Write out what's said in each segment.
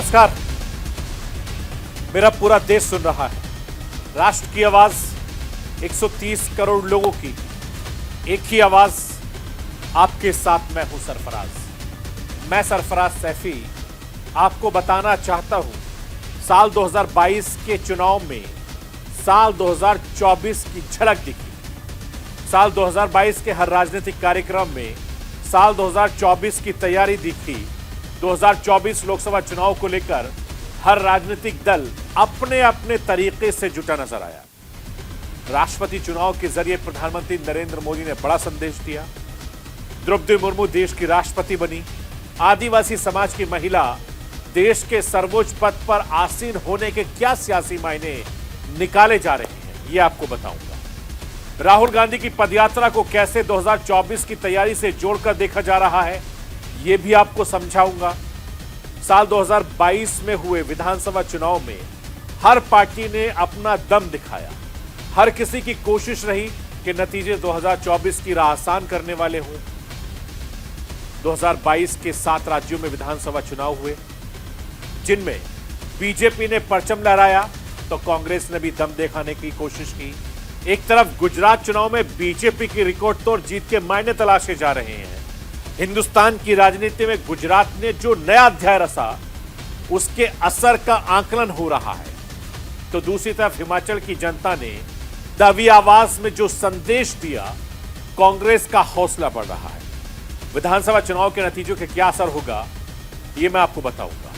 नमस्कार। मेरा पूरा देश सुन रहा है। राष्ट्र की आवाज 130 करोड़ लोगों की एक ही आवाज, आपके साथ मैं हूं सरफराज। मैं सरफराज सैफी आपको बताना चाहता हूं, साल 2022 के चुनाव में साल 2024 की झलक दिखी। साल 2022 के हर राजनीतिक कार्यक्रम में साल 2024 की तैयारी दिखी। 2024 लोकसभा चुनाव को लेकर हर राजनीतिक दल अपने अपने तरीके से जुटा नजर आया। राष्ट्रपति चुनाव के जरिए प्रधानमंत्री नरेंद्र मोदी ने बड़ा संदेश दिया। द्रौपदी मुर्मू देश की राष्ट्रपति बनी। आदिवासी समाज की महिला देश के सर्वोच्च पद पर आसीन होने के क्या सियासी मायने निकाले जा रहे हैं, यह आपको बताऊंगा। राहुल गांधी की पदयात्रा को कैसे 2024 की तैयारी से जोड़कर देखा जा रहा है, यह भी आपको समझाऊंगा। साल 2022 में हुए विधानसभा चुनाव में हर पार्टी ने अपना दम दिखाया। हर किसी की कोशिश रही कि नतीजे 2024 की राह आसान करने वाले हों। 2022 के 7 राज्यों में विधानसभा चुनाव हुए, जिनमें बीजेपी ने परचम लहराया तो कांग्रेस ने भी दम दिखाने की कोशिश की। एक तरफ गुजरात चुनाव में बीजेपी की रिकॉर्ड तोड़ जीत के मायने तलाशे जा रहे हैं। हिंदुस्तान की राजनीति में गुजरात ने जो नया अध्याय रचा, उसके असर का आकलन हो रहा है। तो दूसरी तरफ हिमाचल की जनता ने दबी आवाज में जो संदेश दिया, कांग्रेस का हौसला बढ़ रहा है। विधानसभा चुनाव के नतीजों के क्या असर होगा, यह मैं आपको बताऊंगा।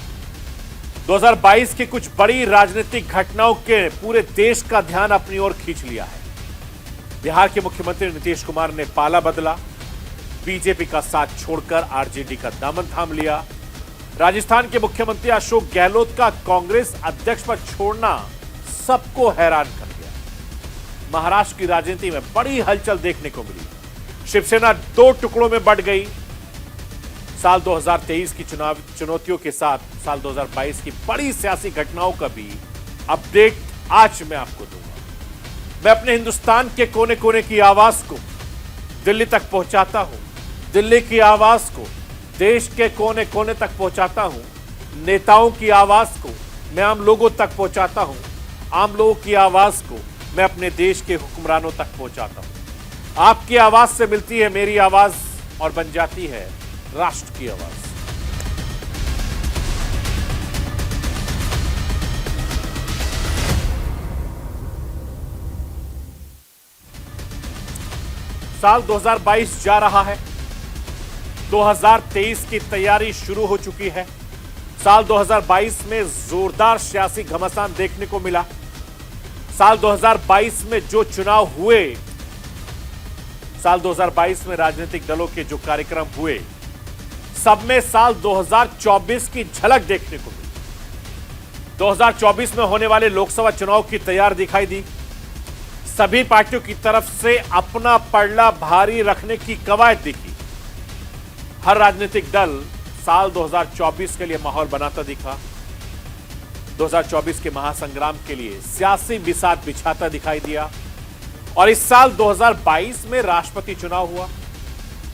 2022 की कुछ बड़ी राजनीतिक घटनाओं के पूरे देश का ध्यान अपनी ओर खींच लिया है। बिहार के मुख्यमंत्री नीतीश कुमार ने पाला बदला, बीजेपी का साथ छोड़कर आरजेडी का दामन थाम लिया। राजस्थान के मुख्यमंत्री अशोक गहलोत का कांग्रेस अध्यक्ष पद छोड़ना सबको हैरान कर दिया। महाराष्ट्र की राजनीति में बड़ी हलचल देखने को मिली। शिवसेना 2 टुकड़ों में बंट गई। साल 2023 की चुनौतियों के साथ साल 2022 की बड़ी सियासी घटनाओं का भी अपडेट आज मैं आपको दूंगा। मैं अपने हिंदुस्तान के कोने कोने की आवाज को दिल्ली तक पहुंचाता हूं। दिल्ली की आवाज को देश के कोने कोने तक पहुंचाता हूं। नेताओं की आवाज को मैं आम लोगों तक पहुंचाता हूं। आम लोगों की आवाज को मैं अपने देश के हुक्मरानों तक पहुंचाता हूं। आपकी आवाज से मिलती है मेरी आवाज और बन जाती है राष्ट्र की आवाज। साल 2022 जा रहा है। 2023 की तैयारी शुरू हो चुकी है। साल 2022 में जोरदार सियासी घमासान देखने को मिला। साल 2022 में जो चुनाव हुए, साल 2022 में राजनीतिक दलों के जो कार्यक्रम हुए, सब में साल 2024 की झलक देखने को मिली। 2024 में होने वाले लोकसभा चुनाव की तैयारी दिखाई दी। सभी पार्टियों की तरफ से अपना पलड़ा भारी रखने की कवायद दिखी। हर राजनीतिक दल साल 2024 के लिए माहौल बनाता दिखा। 2024 के महासंग्राम के लिए सियासी बिसात बिछाता दिखाई दिया। और इस साल 2022 में राष्ट्रपति चुनाव हुआ।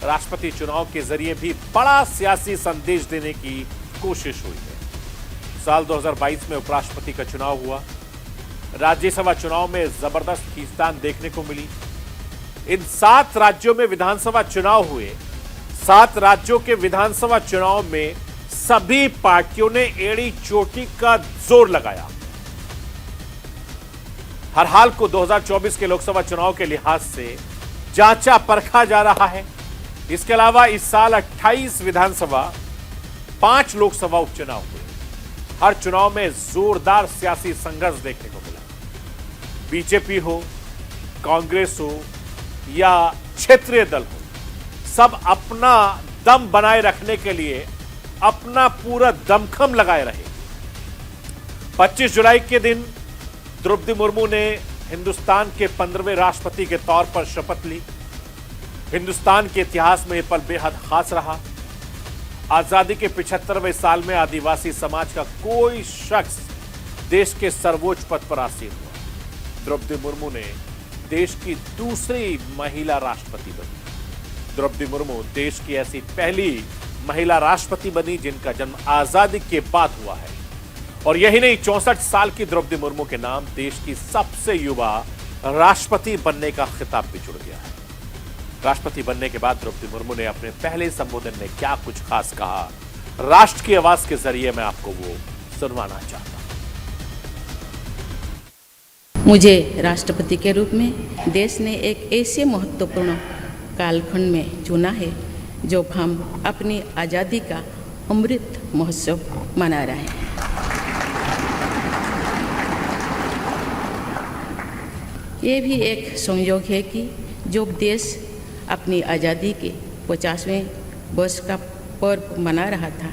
राष्ट्रपति चुनाव के जरिए भी बड़ा सियासी संदेश देने की कोशिश हुई है। साल 2022 में उपराष्ट्रपति का चुनाव हुआ। राज्यसभा चुनाव में जबरदस्त खींचतान देखने को मिली। इन 7 राज्यों में विधानसभा चुनाव हुए। 7 राज्यों के विधानसभा चुनाव में सभी पार्टियों ने एड़ी चोटी का जोर लगाया। हर हाल को 2024 के लोकसभा चुनाव के लिहाज से जांचा परखा जा रहा है। इसके अलावा इस साल 28 विधानसभा, 5 लोकसभा उपचुनाव हुए। हर चुनाव में जोरदार सियासी संघर्ष देखने को मिला। बीजेपी हो, कांग्रेस हो या क्षेत्रीय दल हो, सब अपना दम बनाए रखने के लिए अपना पूरा दमखम लगाए रहे। 25 जुलाई के दिन द्रौपदी मुर्मू ने हिंदुस्तान के 15वें राष्ट्रपति के तौर पर शपथ ली। हिंदुस्तान के इतिहास में यह पल बेहद खास रहा। आजादी के 75वें साल में आदिवासी समाज का कोई शख्स देश के सर्वोच्च पद पर आसीन हुआ। द्रौपदी मुर्मू ने देश की दूसरी महिला राष्ट्रपति बनी। द्रौपदी मुर्मू देश की ऐसी पहली महिला राष्ट्रपति बनी जिनका जन्म आजादी के बाद हुआ है। और यही नहीं, 64 साल की द्रौपदी मुर्मू के नाम देश की सबसे युवा राष्ट्रपति बनने का खिताब भी जुड़ गया है। राष्ट्रपति बनने के बाद द्रौपदी मुर्मू ने अपने पहले संबोधन में क्या कुछ खास कहा, राष्ट्र की आवाज के जरिए मैं आपको वो सुनवाना चाहता हूं। मुझे राष्ट्रपति के रूप में देश ने एक ऐसे महत्वपूर्ण कालखंड में चुना है जब हम अपनी आज़ादी का अमृत महोत्सव मना रहे हैं। ये भी एक संयोग है कि जब देश अपनी आज़ादी के 50वें वर्ष का पर्व मना रहा था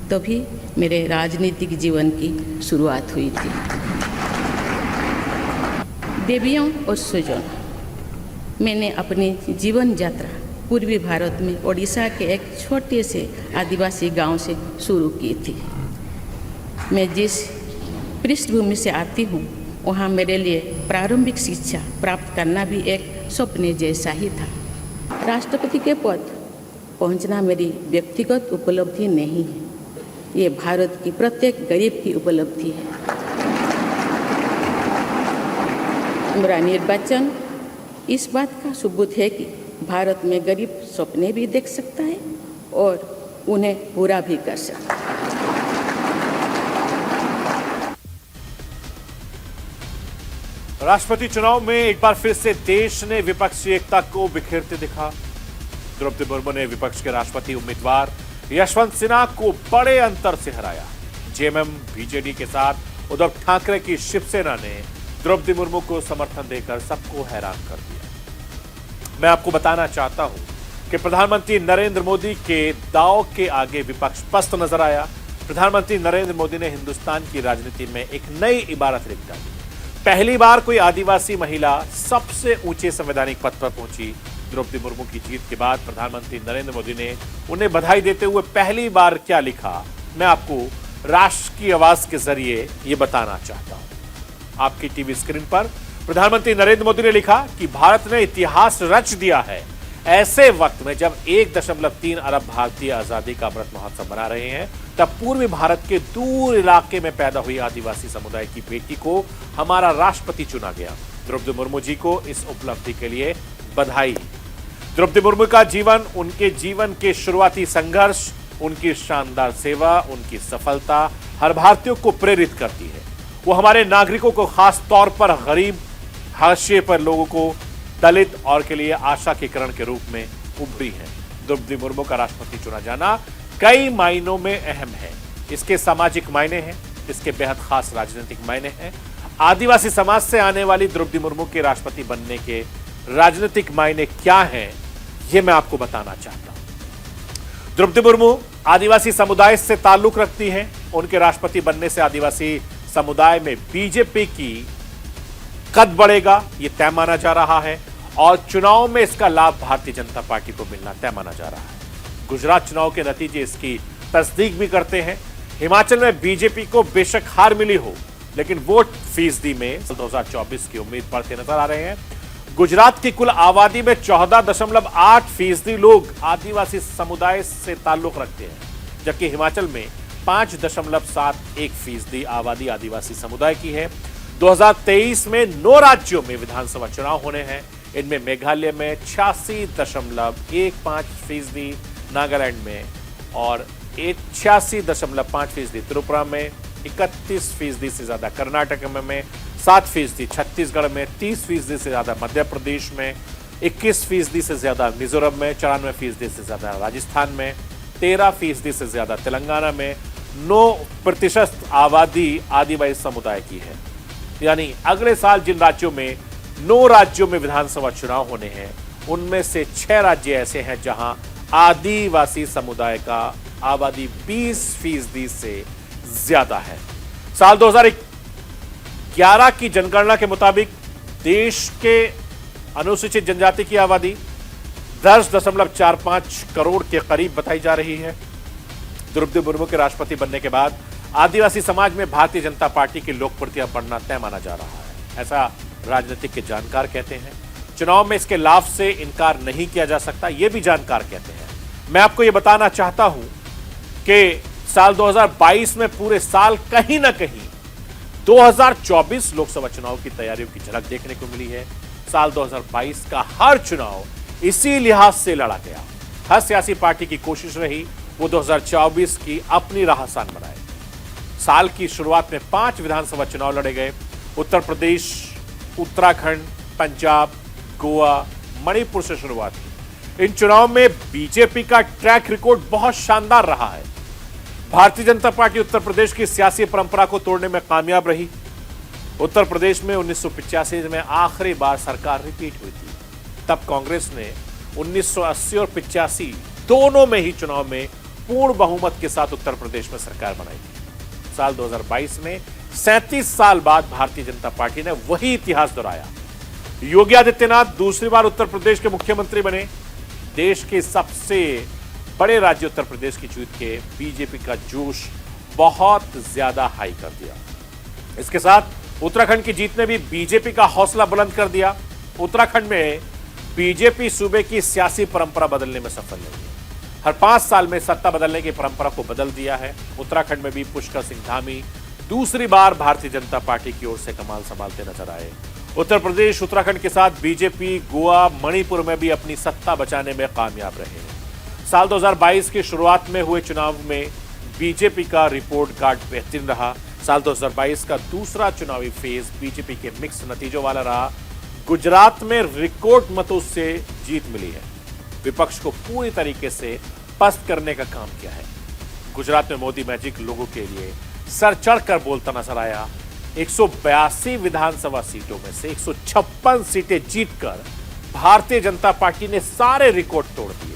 तभी मेरे राजनीतिक जीवन की शुरुआत हुई थी। देवियों और स्वजन, मैंने अपनी जीवन यात्रा पूर्वी भारत में ओडिशा के एक छोटे से आदिवासी गांव से शुरू की थी। मैं जिस पृष्ठभूमि से आती हूँ वहाँ मेरे लिए प्रारंभिक शिक्षा प्राप्त करना भी एक सपने जैसा ही था। राष्ट्रपति के पद पहुँचना मेरी व्यक्तिगत उपलब्धि नहीं है, ये भारत की प्रत्येक गरीब की उपलब्धि है। मेरा निर्वाचन इस बात का सबूत है कि भारत में गरीब सपने भी देख सकता है और उन्हें पूरा भी कर सकता है। राष्ट्रपति चुनाव में एक बार फिर से देश ने विपक्षी एकता को बिखेरते दिखा। द्रौपदी मुर्मू ने विपक्ष के राष्ट्रपति उम्मीदवार यशवंत सिन्हा को बड़े अंतर से हराया। जेएमएम बीजेडी के साथ उद्धव ठाकरे की शिवसेना ने द्रौपदी मुर्मू को समर्थन देकर सबको हैरान कर दिया। मैं आपको बताना चाहता हूं कि प्रधानमंत्री नरेंद्र मोदी के दांव के आगे विपक्ष पस्त नजर आया। प्रधानमंत्री नरेंद्र मोदी ने हिंदुस्तान की राजनीति में एक नई इबारत लिख डाली। पहली बार कोई आदिवासी महिला सबसे ऊंचे संवैधानिक पद पर पहुंची। द्रौपदी मुर्मू की जीत के बाद प्रधानमंत्री नरेंद्र मोदी ने उन्हें बधाई देते हुए पहली बार क्या लिखा, मैं आपको राष्ट्र की आवाज के जरिए ये बताना चाहता हूं। आपकी टीवी स्क्रीन पर प्रधानमंत्री नरेंद्र मोदी ने लिखा कि भारत ने इतिहास रच दिया है। ऐसे वक्त में जब 1.3 अरब भारतीय आजादी का अमृत महोत्सव मना रहे हैं, तब पूर्वी भारत के दूर इलाके में पैदा हुई आदिवासी समुदाय की बेटी को हमारा राष्ट्रपति चुना गया। द्रौपदी मुर्मू जी को इस उपलब्धि के लिए बधाई। द्रौपदी मुर्मू का जीवन, उनके जीवन के शुरुआती संघर्ष, उनकी शानदार सेवा, उनकी सफलता हर भारतीय को प्रेरित करती है। वो हमारे नागरिकों को, खास तौर पर गरीब, हाशिए पर लोगों को, दलित और के लिए आशा की किरण के रूप में उभरी है। द्रौपदी मुर्मू का राष्ट्रपति चुना जाना कई मायनों में अहम है। इसके सामाजिक मायने हैं, इसके बेहद खास राजनीतिक मायने हैं। आदिवासी समाज से आने वाली द्रौपदी मुर्मू के राष्ट्रपति बनने के राजनीतिक मायने क्या हैं, ये मैं आपको बताना चाहता हूं। द्रौपदी मुर्मू आदिवासी समुदाय से ताल्लुक रखती हैं। उनके राष्ट्रपति बनने से आदिवासी समुदाय में बीजेपी की कद बढ़ेगा, यह तय माना जा रहा है और चुनाव में इसका लाभ भारतीय जनता पार्टी को मिलना तय माना जा रहा है। गुजरात चुनाव के नतीजे इसकी तस्दीक भी करते हैं। हिमाचल में बीजेपी को बेशक हार मिली हो, लेकिन वोट फीसदी में 2024 की उम्मीद बढ़ते नजर आ रहे हैं। गुजरात की कुल आबादी में 14.8% लोग आदिवासी समुदाय से ताल्लुक रखते हैं, जबकि हिमाचल में 5.71% आबादी आदिवासी समुदाय की है। 2023 में 9 राज्यों में विधानसभा चुनाव होने हैं। इनमें मेघालय में 86.15%, नागालैंड में और 86.5% त्रिपुरा में, 31% से ज्यादा कर्नाटक में 7% छत्तीसगढ़ में, 30% से ज्यादा मध्य प्रदेश में, 21% से ज्यादा मिजोरम में, 94% से ज्यादा राजस्थान में, 13% से ज्यादा तेलंगाना में, 9% आबादी आदिवासी समुदाय की है। यानी अगले साल जिन राज्यों में 9 राज्यों में विधानसभा चुनाव होने हैं, उनमें से 6 राज्य ऐसे हैं जहां आदिवासी समुदाय का आबादी 20% से ज्यादा है। साल 2011 की जनगणना के मुताबिक देश के अनुसूचित जनजाति की आबादी 10.45 करोड़ के करीब बताई जा रही है। द्रौपदी मुर्मू के राष्ट्रपति बनने के बाद आदिवासी समाज में भारतीय जनता पार्टी की लोकप्रियता बढ़ना तय माना जा रहा है, ऐसा राजनीतिक के जानकार कहते हैं। चुनाव में इसके लाभ से इनकार नहीं किया जा सकता, यह भी जानकार कहते हैं। मैं आपको यह बताना चाहता हूं कि साल 2022 में पूरे साल कहीं ना कहीं 2024 लोकसभा चुनाव की तैयारियों की झलक देखने को मिली है। साल 2022 का हर चुनाव इसी लिहाज से लड़ा गया। हर सियासी पार्टी की कोशिश रही वो 2024 की अपनी राह आसान बनाए। साल की शुरुआत में 5 विधानसभा चुनाव लड़े गए। उत्तर प्रदेश, उत्तराखंड, पंजाब, गोवा, मणिपुर से शुरुआत हुई। इन चुनाव में बीजेपी का ट्रैक रिकॉर्ड बहुत शानदार रहा है। भारतीय जनता पार्टी उत्तर प्रदेश की सियासी परंपरा को तोड़ने में कामयाब रही। उत्तर प्रदेश में 1985 में आखिरी बार सरकार रिपीट हुई थी। तब कांग्रेस ने 1980 और 85 दोनों में ही चुनाव में पूर्ण बहुमत के साथ उत्तर प्रदेश में सरकार बनाई थी। साल 2022 में 37 साल बाद भारतीय जनता पार्टी ने वही इतिहास दोहराया। योगी आदित्यनाथ दूसरी बार उत्तर प्रदेश के मुख्यमंत्री बने। देश के सबसे बड़े राज्य उत्तर प्रदेश की जीत के बीजेपी का जोश बहुत ज्यादा हाई कर दिया। इसके साथ उत्तराखंड की जीत ने भी बीजेपी का हौसला बुलंद कर दिया। उत्तराखंड में बीजेपी सूबे की सियासी परंपरा बदलने में सफल रही है। हर 5 साल में सत्ता बदलने की परंपरा को बदल दिया है। उत्तराखंड में भी पुष्कर सिंह धामी दूसरी बार भारतीय जनता पार्टी की ओर से कमान संभालते नजर आए। उत्तर प्रदेश, उत्तराखंड के साथ बीजेपी गोवा, मणिपुर में भी अपनी सत्ता बचाने में कामयाब रहे। साल 2022 की शुरुआत में हुए चुनाव में बीजेपी का रिपोर्ट कार्ड बेहतरीन रहा। साल 2022 का दूसरा चुनावी फेज बीजेपी के मिक्स नतीजों वाला रहा। गुजरात में रिकॉर्ड मतों से जीत मिली है। विपक्ष को पूरी तरीके से पस्त करने का काम किया है। गुजरात में मोदी मैजिक लोगों के लिए सर चढ़कर बोलता नजर आया। 182 विधानसभा सीटों में से 156 सीटें जीतकर भारतीय जनता पार्टी ने सारे रिकॉर्ड तोड़ दिए।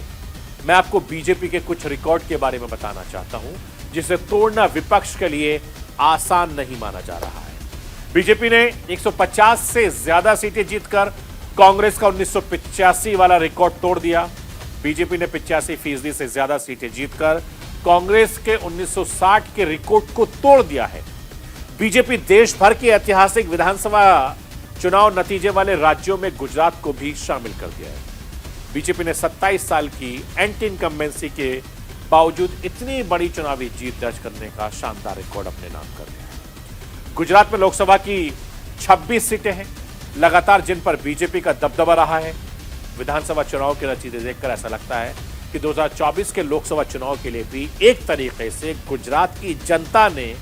मैं आपको बीजेपी के कुछ रिकॉर्ड के बारे में बताना चाहता हूं, जिसे तोड़ना विपक्ष के लिए आसान नहीं माना जा रहा है। बीजेपी ने 150 से ज्यादा सीटें जीतकर कांग्रेस का 1985 वाला रिकॉर्ड तोड़ दिया। बीजेपी ने 85% से ज्यादा सीटें जीतकर कांग्रेस के 1960 के रिकॉर्ड को तोड़ दिया है। बीजेपी देश भर के ऐतिहासिक विधानसभा चुनाव नतीजे वाले राज्यों में गुजरात को भी शामिल कर दिया है। बीजेपी ने 27 साल की एंटी इनकम्बेंसी के बावजूद इतनी बड़ी चुनावी जीत दर्ज करने का शानदार रिकॉर्ड अपने नाम कर दिया है। गुजरात में लोकसभा की 26 सीटें हैं, लगातार जिन पर बीजेपी का दबदबा रहा है। विधानसभा चुनाव के नतीजे देखकर ऐसा लगता है कि 2024 के लोकसभा चुनाव के लिए भी एक तरीके से गुजरात की जनता ने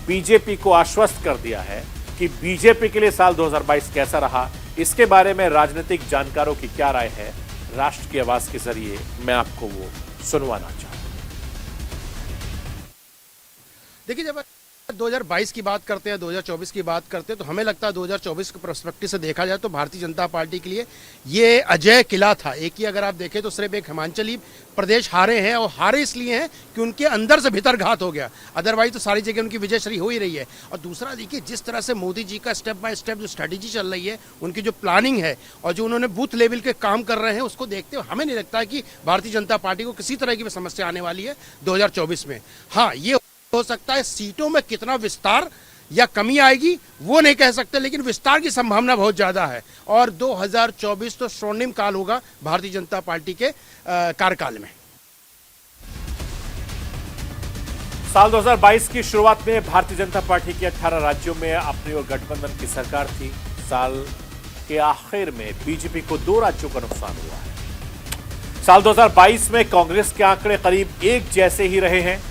बीजेपी को आश्वस्त कर दिया है कि बीजेपी के लिए साल 2022 कैसा रहा। इसके बारे में राजनीतिक जानकारों की क्या राय है, राष्ट्र की आवाज के जरिए मैं आपको वो सुनवाना चाहता हूं। देखिए, जब 2022 की बात करते हैं, 2024 की बात करते हैं, तो हमें लगता है 2024 के पर्सपेक्टिव से देखा जाए तो भारतीय जनता पार्टी के लिए ये अजय किला था। एक ही अगर आप देखें तो सिर्फ एक हिमाचली प्रदेश हारे हैं, और हारे इसलिए हैं कि उनके अंदर से भीतर घात हो गया। अदरवाइज तो सारी जगह उनकी विजयश्री हो ही रही है। और दूसरा देखिए, जिस तरह से मोदी जी का स्टेप बाय स्टेप जो स्ट्रेटेजी चल रही है, उनकी जो प्लानिंग है और जो उन्होंने बूथ लेवल के काम कर रहे हैं, उसको देखते हुए हमें नहीं लगता है कि भारतीय जनता पार्टी को किसी तरह की समस्या आने वाली है 2024 में। हाँ, ये हो सकता है सीटों में कितना विस्तार या कमी आएगी वो नहीं कह सकते, लेकिन विस्तार की संभावना बहुत ज्यादा है। और 2024 तो स्वर्णिम काल होगा भारतीय जनता पार्टी के कार्यकाल में। साल 2022 की शुरुआत में भारतीय जनता पार्टी के 18 राज्यों में अपनी और गठबंधन की सरकार थी। साल के आखिर में बीजेपी को 2 राज्यों का नुकसान हुआ है। साल 2022 में कांग्रेस के आंकड़े करीब एक जैसे ही रहे हैं।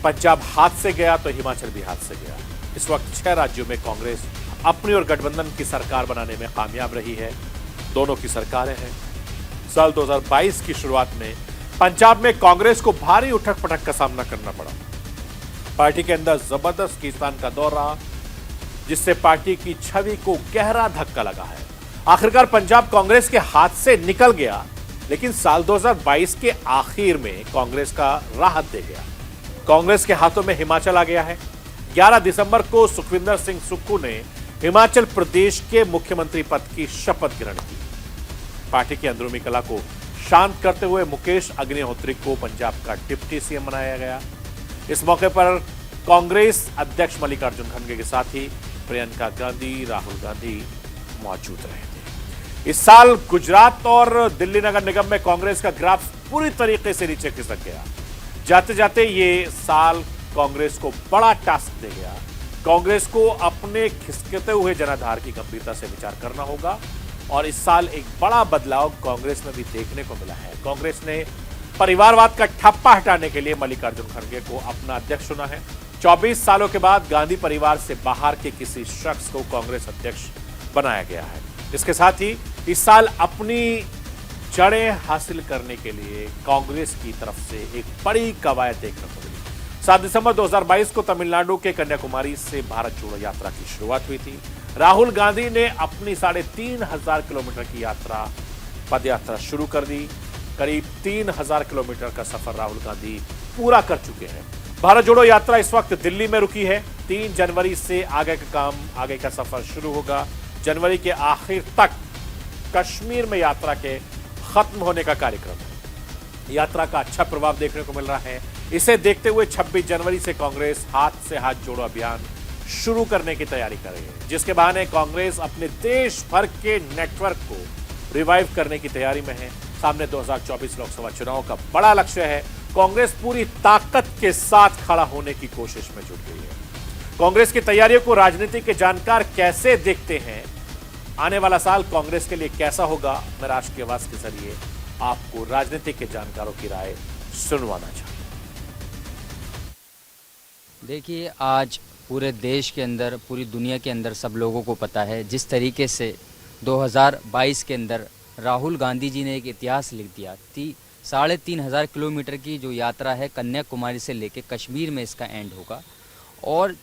पंजाब हाथ से गया तो हिमाचल भी हाथ से गया। इस वक्त 6 राज्यों में कांग्रेस अपनी और गठबंधन की सरकार बनाने में कामयाब रही है। दोनों की सरकारें हैं। साल 2022 की शुरुआत में पंजाब में कांग्रेस को भारी उठक पटक का सामना करना पड़ा। पार्टी के अंदर जबरदस्त खींचतान का दौर रहा, जिससे पार्टी की छवि को गहरा धक्का लगा है। आखिरकार पंजाब कांग्रेस के हाथ से निकल गया, लेकिन साल 2022 के आखिर में कांग्रेस का राहत दे गया। कांग्रेस के हाथों में हिमाचल आ गया है। 11 दिसंबर को सुखविंदर सिंह सुक्खू ने हिमाचल प्रदेश के मुख्यमंत्री पद की शपथ ग्रहण की। पार्टी की अंदरूनी कला को शांत करते हुए मुकेश अग्निहोत्री को पंजाब का डिप्टी सीएम बनाया गया। इस मौके पर कांग्रेस अध्यक्ष मल्लिकार्जुन खड़गे के साथ ही प्रियंका गांधी, राहुल गांधी मौजूद रहे थे। इस साल गुजरात और दिल्ली नगर निगम में कांग्रेस का ग्राफ पूरी तरीके से नीचे खिसक गया। जाते जाते ये साल कांग्रेस को बड़ा टास्क दे गया। कांग्रेस को अपने खिसकते हुए जनाधार की गंभीरता से विचार करना होगा और इस साल एक बड़ा बदलाव कांग्रेस में भी देखने को मिला है। कांग्रेस ने परिवारवाद का ठप्पा हटाने के लिए मल्लिकार्जुन खड़गे को अपना अध्यक्ष चुना है। 24 सालों के बाद गांधी परिवार से बाहर के किसी शख्स को कांग्रेस अध्यक्ष बनाया गया है। इसके साथ ही इस साल अपनी जड़ें हासिल करने के लिए कांग्रेस की तरफ से एक बड़ी कवायद देखने को मिली। 7 दिसंबर 2022 को तमिलनाडु के कन्याकुमारी से भारत जोड़ो यात्रा की शुरुआत हुई थी। राहुल गांधी ने अपनी 3,500 किलोमीटर की पद यात्रा शुरू कर दी। करीब 3,000 किलोमीटर का सफर राहुल गांधी पूरा कर चुके हैं। भारत जोड़ो यात्रा इस वक्त दिल्ली में रुकी है। 3 जनवरी से आगे का सफर शुरू होगा। जनवरी के आखिर तक कश्मीर में यात्रा के खत्म होने का कार्यक्रम है। यात्रा का अच्छा प्रभाव देखने को मिल रहा है। इसे देखते हुए 26 जनवरी से कांग्रेस हाथ से हाथ जोड़ो अभियान शुरू करने की तैयारी कर रही है, जिसके बहाने कांग्रेस अपने देश भर के नेटवर्क को रिवाइव करने की तैयारी में है। सामने 2024 लोकसभा चुनाव का बड़ा लक्ष्य है। कांग्रेस पूरी ताकत के साथ खड़ा होने की कोशिश में जुट गई है। कांग्रेस की तैयारियों को राजनीति के जानकार कैसे देखते हैं, आने वाला साल कांग्रेस के लिए कैसा होगा, मैं राष्ट्र की आवाज के जरिए आपको राजनीति के जानकारों की राय सुनवाना चाहता हूं। देखिए, आज पूरे देश के अंदर, पूरी दुनिया के अंदर सब लोगों को पता है जिस तरीके से 2022 के अंदर राहुल गांधी जी ने एक इतिहास लिख दिया थी। 3,500 किलोमीटर की जो यात्रा है कन्याकुमारी से लेके कश्मीर में इसका एंड होगा। और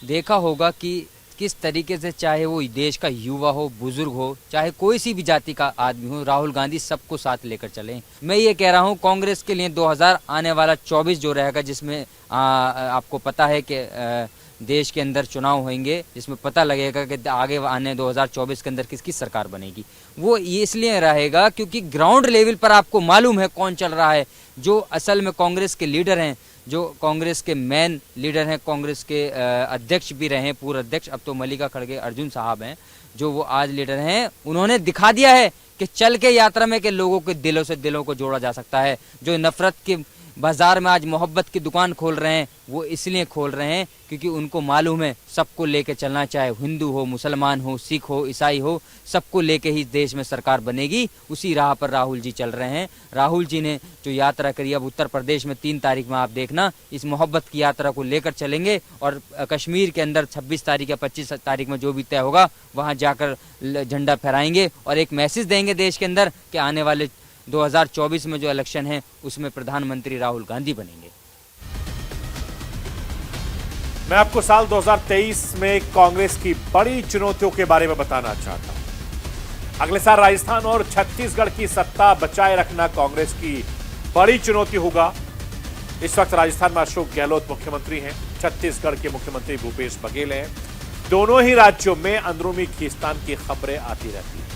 देखा होगा कि किस तरीके से, चाहे वो देश का युवा हो, बुजुर्ग हो, चाहे कोई सी भी जाति का आदमी हो, राहुल गांधी सबको साथ लेकर चले। मैं ये कह रहा हूँ कांग्रेस के लिए 2000 आने वाला 24 जो रहेगा, जिसमें आपको पता है कि देश के अंदर चुनाव होंगे, जिसमें पता लगेगा कि आगे आने 2024 के अंदर किसकी सरकार बनेगी। वो ये इसलिए रहेगा क्योंकि ग्राउंड लेवल पर आपको मालूम है कौन चल रहा है। जो असल में कांग्रेस के लीडर हैं, जो कांग्रेस के मेन लीडर हैं, कांग्रेस के अध्यक्ष भी रहे, पूर्व अध्यक्ष, अब तो मल्लिका खड़गे अर्जुन साहब हैं, जो वो आज लीडर हैं, उन्होंने दिखा दिया है कि चल के यात्रा में के लोगों के दिलों से दिलों को जोड़ा जा सकता है। जो नफरत के बाजार में आज मोहब्बत की दुकान खोल रहे हैं, वो इसलिए खोल रहे हैं क्योंकि उनको मालूम है सबको लेके चलना, चाहे हिंदू हो, मुसलमान हो, सिख हो, ईसाई हो, सबको लेके ही देश में सरकार बनेगी। उसी राह पर राहुल जी चल रहे हैं। राहुल जी ने जो यात्रा करी, अब उत्तर प्रदेश में 3 तारीख में आप देखना, इस मोहब्बत की यात्रा को लेकर चलेंगे और कश्मीर के अंदर 26 तारीख या 25 तारीख में जो भी तय होगा वहाँ जाकर झंडा फहराएंगे और एक मैसेज देंगे देश के अंदर कि आने वाले 2024 में जो इलेक्शन है उसमें प्रधानमंत्री राहुल गांधी बनेंगे। मैं आपको साल 2023 में कांग्रेस की बड़ी चुनौतियों के बारे में बताना चाहता हूं। अगले साल राजस्थान और छत्तीसगढ़ की सत्ता बचाए रखना कांग्रेस की बड़ी चुनौती होगा। इस वक्त राजस्थान में अशोक गहलोत मुख्यमंत्री हैं, छत्तीसगढ़ के मुख्यमंत्री भूपेश बघेल हैं। दोनों ही राज्यों में अंदरूनी खींचतान की खबरें आती रहती हैं।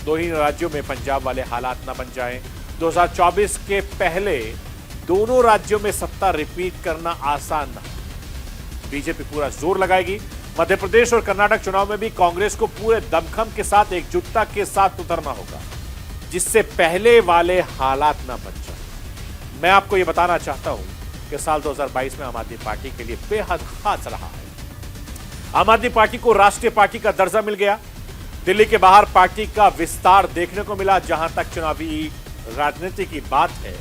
दो ही राज्यों में पंजाब वाले हालात ना बन जाएं। 2024 के पहले दोनों राज्यों में सत्ता रिपीट करना आसान ना। बीजेपी पूरा जोर लगाएगी। मध्य प्रदेश और कर्नाटक चुनाव में भी कांग्रेस को पूरे दमखम के साथ, एकजुटता के साथ उतरना होगा, जिससे पहले वाले हालात ना बन जाए। मैं आपको यह बताना चाहता हूं कि साल 2022 में आम आदमी पार्टी के लिए बेहद खास रहा है। आम आदमी पार्टी को राष्ट्रीय पार्टी का दर्जा मिल गया। दिल्ली के बाहर पार्टी का विस्तार देखने को मिला। जहां तक चुनावी राजनीति की बात है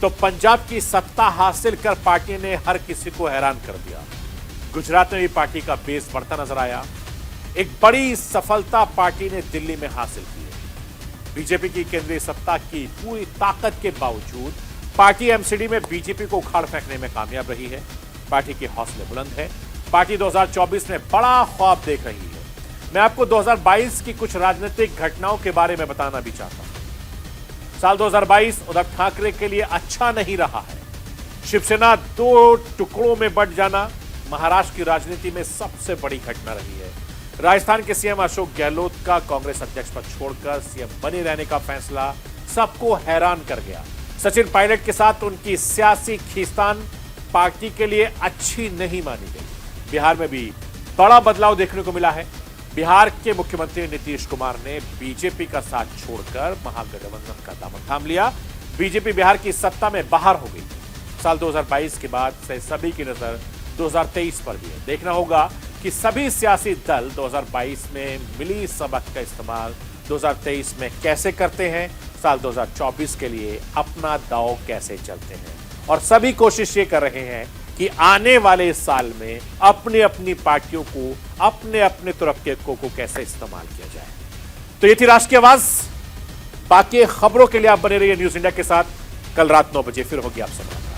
तो पंजाब की सत्ता हासिल कर पार्टी ने हर किसी को हैरान कर दिया। गुजरात में भी पार्टी का बेस बढ़ता नजर आया। एक बड़ी सफलता पार्टी ने दिल्ली में हासिल की है। बीजेपी की केंद्रीय सत्ता की पूरी ताकत के बावजूद पार्टी एमसीडी में बीजेपी को उखाड़ फेंकने में कामयाब रही है। पार्टी के हौसले बुलंद है। पार्टी 2024 में बड़ा ख्वाब देख रही है। मैं आपको 2022 की कुछ राजनीतिक घटनाओं के बारे में बताना भी चाहता हूं। साल 2022 उद्धव ठाकरे के लिए अच्छा नहीं रहा है। शिवसेना 2 टुकड़ों में बंट जाना महाराष्ट्र की राजनीति में सबसे बड़ी घटना रही है। राजस्थान के सीएम अशोक गहलोत का कांग्रेस अध्यक्ष पद छोड़कर सीएम बने रहने का फैसला सबको हैरान कर गया। सचिन पायलट के साथ उनकी सियासी खींचतान पार्टी के लिए अच्छी नहीं मानी गई। बिहार में भी बड़ा बदलाव देखने को मिला है। बिहार के मुख्यमंत्री नीतीश कुमार ने बीजेपी का साथ छोड़कर महागठबंधन का दामन थाम लिया। बीजेपी बिहार की सत्ता में बाहर हो गई। साल 2022 के बाद से सभी की नजर 2023 पर भी है। देखना होगा कि सभी सियासी दल 2022 में मिली सबक का इस्तेमाल 2023 में कैसे करते हैं, साल 2024 के लिए अपना दांव कैसे चलते हैं। और सभी कोशिश ये कर रहे हैं कि आने वाले साल में अपनी अपनी पार्टियों को, अपने अपने तुरफ़ को कैसे इस्तेमाल किया जाए। तो ये थी राष्ट्र की आवाज। बाकी खबरों के लिए आप बने रहिए न्यूज़ इंडिया के साथ। कल रात 9 बजे फिर होगी आपसे मुलाकात।